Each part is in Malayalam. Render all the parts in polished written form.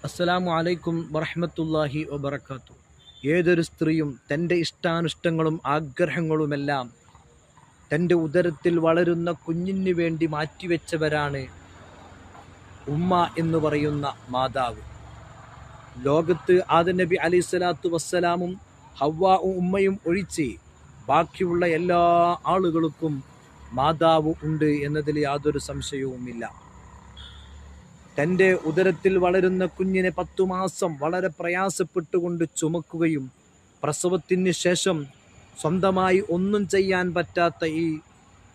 അസ്സലാമു അലൈക്കും വറഹ്മത്തുള്ളാഹി വബറകാതുഹു. ഏതൊരു സ്ത്രീയും തൻ്റെ ഇഷ്ടാനിഷ്ടങ്ങളും ആഗ്രഹങ്ങളുമെല്ലാം തൻ്റെ ഉദരത്തിൽ വളരുന്ന കുഞ്ഞിന് വേണ്ടി മാറ്റിവെച്ചവരാണ് ഉമ്മ എന്ന് പറയുന്ന മാതാവ്. ലോകത്ത് ആദം നബി അലൈഹിസ്സലാത്തു വസ്സലാമും ഹവ്വാ ഉമ്മയും ഒഴിച്ച് ബാക്കിയുള്ള എല്ലാ ആളുകൾക്കും മാതാവ് ഉണ്ട് എന്നതിൽ യാതൊരു സംശയവുമില്ല. തൻ്റെ ഉദരത്തിൽ വളരുന്ന കുഞ്ഞിനെ 10 മാസം വളരെ പ്രയാസപ്പെട്ടുകൊണ്ട് ചുമക്കുകയും പ്രസവത്തിന് ശേഷം സ്വന്തമായി ഒന്നും ചെയ്യാൻ പറ്റാത്ത ഈ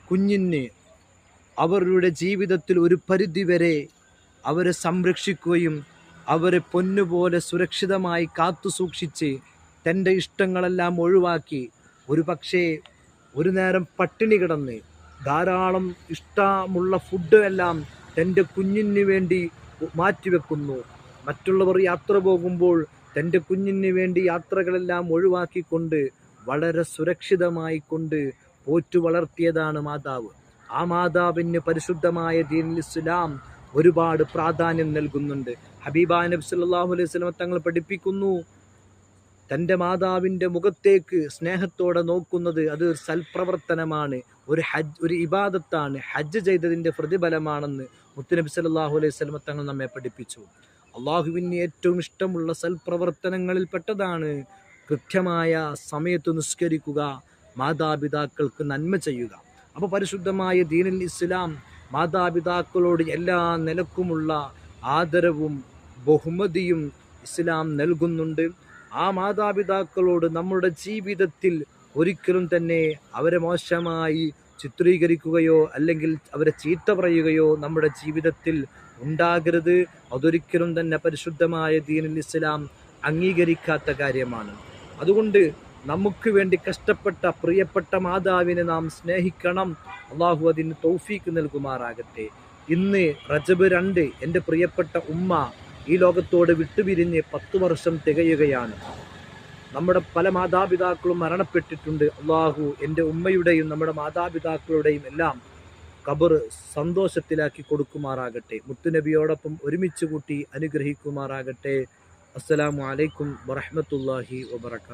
കുഞ്ഞിന് അവരുടെ ജീവിതത്തിൽ ഒരു പരിധിവരെ അവരെ സംരക്ഷിക്കുകയും അവരെ പൊന്നുപോലെ സുരക്ഷിതമായി കാത്തു സൂക്ഷിച്ച് തൻ്റെ ഇഷ്ടങ്ങളെല്ലാം ഒഴിവാക്കി ഒരു പക്ഷേ ഒരു നേരം പട്ടിണി കിടന്ന് ധാരാളം ഇഷ്ടമുള്ള ഫുഡ് എല്ലാം തൻ്റെ കുഞ്ഞിന് വേണ്ടി മാറ്റിവെക്കുന്നു. മറ്റുള്ളവർ യാത്ര പോകുമ്പോൾ തൻ്റെ കുഞ്ഞിന് വേണ്ടി യാത്രകളെല്ലാം ഒഴിവാക്കിക്കൊണ്ട് വളരെ സുരക്ഷിതമായി കൊണ്ട് പോറ്റു വളർത്തിയതാണ് മാതാവ്. ആ മാതാവിന് പരിശുദ്ധമായ ദീനുൽ ഇസ്ലാം ഒരുപാട് പ്രാധാന്യം നൽകുന്നുണ്ട്. ഹബീബായ നബി സല്ലല്ലാഹു അലൈഹി വസല്ലം തങ്ങൾ പഠിപ്പിക്കുന്നു, തൻ്റെ മാതാവിൻ്റെ മുഖത്തേക്ക് സ്നേഹത്തോടെ നോക്കുന്നത് അത് സൽപ്രവർത്തനമാണ്, ഒരു ഇബാദത്താണ്, ഹജ്ജ് ചെയ്തതിൻ്റെ പ്രതിഫലമാണെന്ന് മുത്തുനബി സല്ലല്ലാഹു അലൈഹി വസല്ലം തങ്ങൾ നമ്മെ പഠിപ്പിച്ചു. അള്ളാഹുവിന് ഏറ്റവും ഇഷ്ടമുള്ള സൽപ്രവർത്തനങ്ങളിൽ പെട്ടതാണ് കൃത്യമായ സമയത്ത് നിസ്കരിക്കുക, മാതാപിതാക്കൾക്ക് നന്മ ചെയ്യുക. അപ്പോൾ പരിശുദ്ധമായ ദീനുൽ ഇസ്ലാം മാതാപിതാക്കളോട് എല്ലാ നിലക്കുമുള്ള ആദരവും ബഹുമതിയും ഇസ്ലാം നൽകുന്നുണ്ട്. ആ മാതാപിതാക്കളോട് നമ്മുടെ ജീവിതത്തിൽ ഒരിക്കലും തന്നെ അവരെ മോശമായി ചിത്രീകരിക്കുകയോ അല്ലെങ്കിൽ അവരെ ചീത്ത പറയുകയോ നമ്മുടെ ജീവിതത്തിൽ ഉണ്ടാകരുത്. അതൊരിക്കലും തന്നെ പരിശുദ്ധമായ ദീനുൽ ഇസ്ലാം അംഗീകരിക്കാത്ത കാര്യമാണ്. അതുകൊണ്ട് നമുക്ക് വേണ്ടി കഷ്ടപ്പെട്ട പ്രിയപ്പെട്ട മാതാവിനെ നാം സ്നേഹിക്കണം. അള്ളാഹു അതിന് തൗഫീക്ക് നൽകുമാറാകട്ടെ. ഇന്ന് റജബ് 2 എൻ്റെ പ്രിയപ്പെട്ട ഉമ്മ ഈ ലോകത്തോട് വിട്ടുപിരിഞ്ഞ് 10 വർഷം തികയുകയാണ്. നമ്മുടെ പല മാതാപിതാക്കളും മരണപ്പെട്ടിട്ടുണ്ട്. അള്ളാഹു എൻ്റെ ഉമ്മയുടെയും നമ്മുടെ മാതാപിതാക്കളുടെയും എല്ലാം ഖബർ സന്തോഷത്തിലാക്കി കൊടുക്കുമാറാകട്ടെ. മുത്തുനബിയോടൊപ്പം ഒരുമിച്ച് കൂട്ടി അനുഗ്രഹിക്കുമാറാകട്ടെ. അസ്സലാമു അലൈക്കും വറഹ്മത്തുള്ളാഹി വബറകാതുഹു.